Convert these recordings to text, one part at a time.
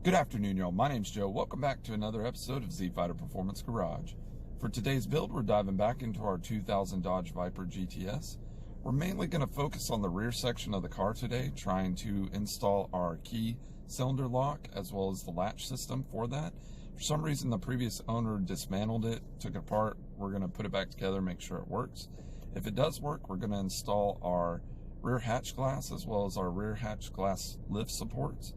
Good afternoon, y'all. My name's Joe. Welcome back to another episode of Z-Fighter Performance Garage. For today's build, we're diving back into our 2000 Dodge Viper GTS. We're mainly going to focus on the rear section of the car today, trying to install our key cylinder lock as well as the latch system for that. For some reason, the previous owner dismantled it, took it apart. We're going to put it back together, make sure it works. If it does work, we're going to install our rear hatch glass as well as our rear hatch glass lift supports.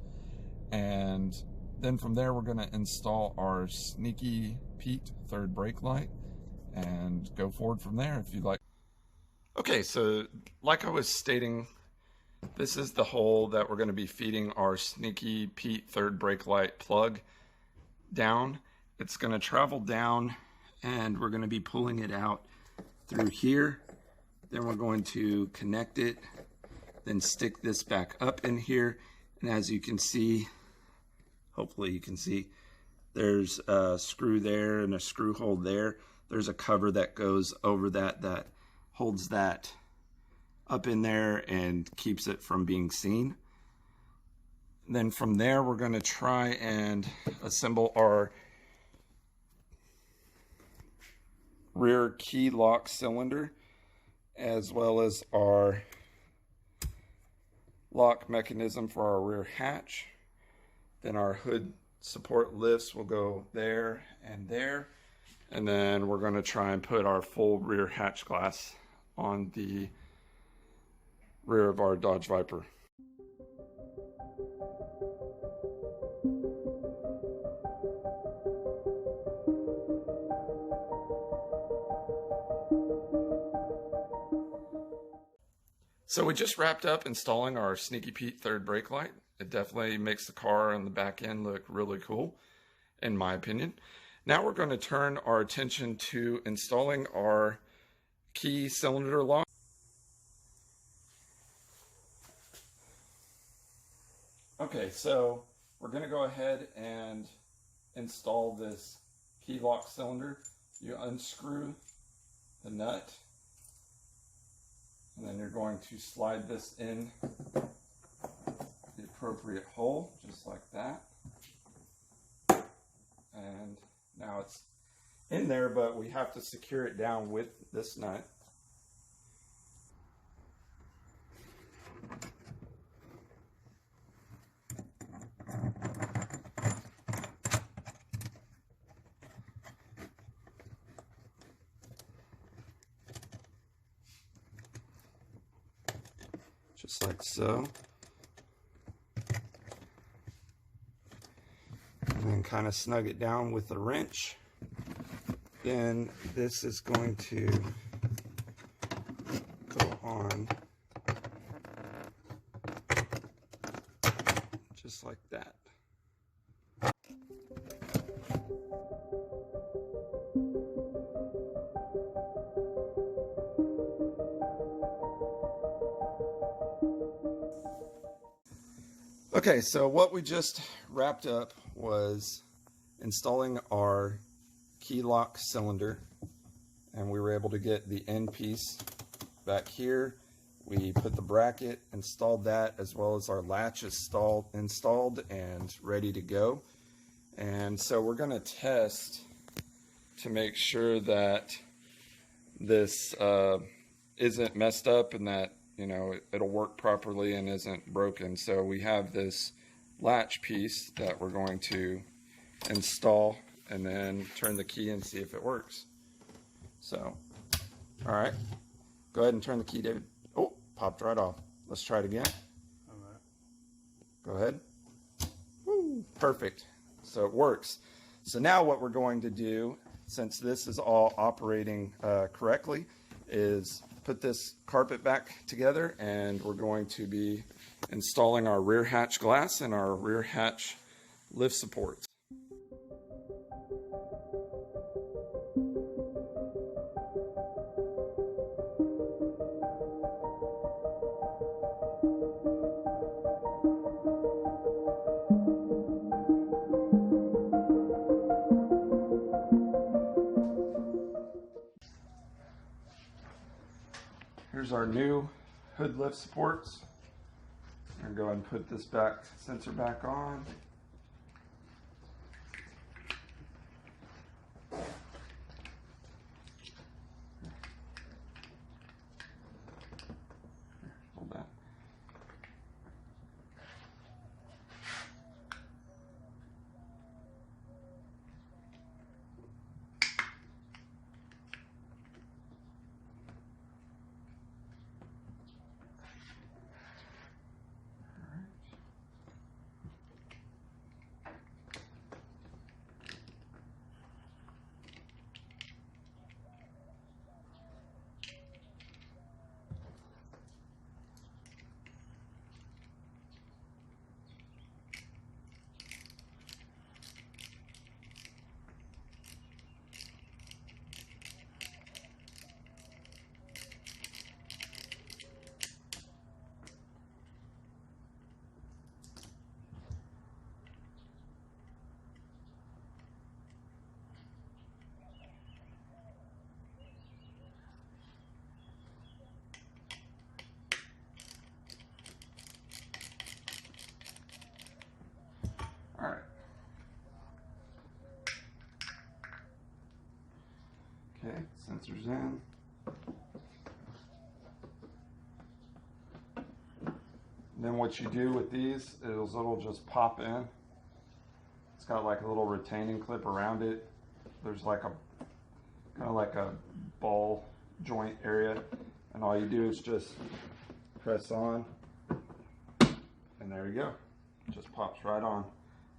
And then from there, we're going to install our Sneaky Pete third brake light and go forward from there if you'd like. Okay, so like I was stating, this is the hole that we're going to be feeding our Sneaky Pete third brake light plug down. It's going to travel down and we're going to be pulling it out through here. Then we're going to connect it, then stick this back up in here. And as you can see, hopefully you can see, there's a screw there and a screw hole there. There's a cover that goes over that holds that up in there and keeps it from being seen. Then from there, we're going to try and assemble our rear key lock cylinder as well as our lock mechanism for our rear hatch. Then our hood support lifts will go there, and then we're going to try and put our full rear hatch glass on the rear of our Dodge Viper. So we just wrapped up installing our Sneaky Pete third brake light. It definitely makes the car on the back end look really cool, in my opinion. Now we're going to turn our attention to installing our key cylinder lock. Okay, so we're going to go ahead and install this key lock cylinder. You unscrew the nut, and then you're going to slide this in the appropriate hole, just like that. And now it's in there, but we have to secure it down with this nut. Just like so. And then kind of snug it down with a wrench. Then this is going to go on just like that. Okay, so what we just wrapped up was installing our key lock cylinder, and we were able to get the end piece back here. We put the bracket, installed that, as well as our latch is installed and ready to go. And so we're going to test to make sure that this isn't messed up and that it'll work properly and isn't broken. So we have this latch piece that we're going to install and then turn the key and see if it works. So, all right, go ahead and turn the key, David. Oh, popped right off. Let's try it again. All right. Go ahead. Woo, perfect. So it works. So now what we're going to do, since this is all operating correctly, is put this carpet back together, and we're going to be installing our rear hatch glass and our rear hatch lift supports. Here's our new hood lift supports. I'm going to go ahead and put this sensor back on. Sensors in. Then what you do with these is it'll just pop in. It's got like a little retaining clip around it. There's like a kind of like a ball joint area, and all you do is just press on, and there you go. It just pops right on.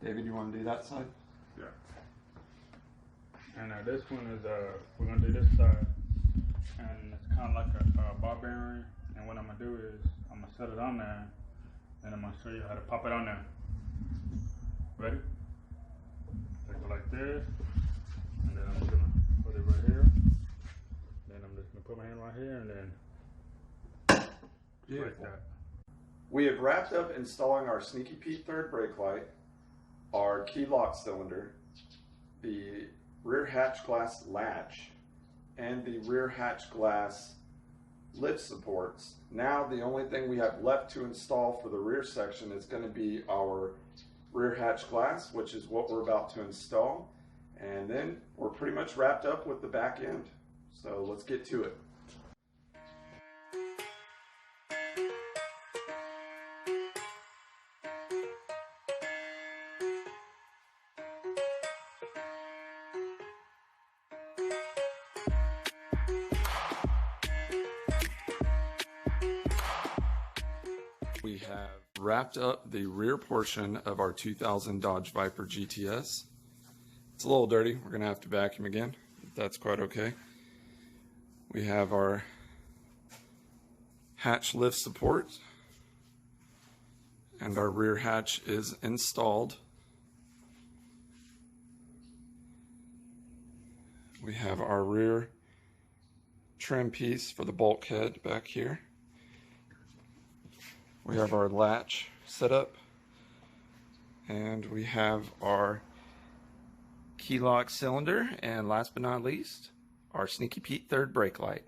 David, you want to do that side? Yeah. And this one is we're gonna do this side, and it's kind of like a ball bearing. And what I'm gonna do is I'm gonna set it on there, and I'm gonna show you how to pop it on there. Ready? Take it like this, and then I'm gonna put it right here. Then I'm just gonna put my hand right here, and then like that. We have wrapped up installing our Sneaky Pete third brake light, our key lock cylinder, the rear hatch glass latch, and the rear hatch glass lift supports. Now the only thing we have left to install for the rear section is going to be our rear hatch glass, which is what we're about to install. And then we're pretty much wrapped up with the back end. So let's get to it. We have wrapped up the rear portion of our 2000 Dodge Viper GTS. It's a little dirty. We're going to have to vacuum again, if that's quite okay. We have our hatch lift support, and our rear hatch is installed. We have our rear trim piece for the bulkhead back here. We have our latch set up, and we have our key lock cylinder, and last but not least, our Sneaky Pete third brake light.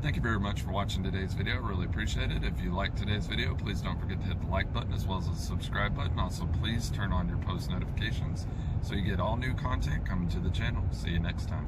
Thank you very much for watching today's video. Really appreciate it. If you liked today's video, please don't forget to hit the like button as well as the subscribe button. Also, please turn on your post notifications so you get all new content coming to the channel. See you next time.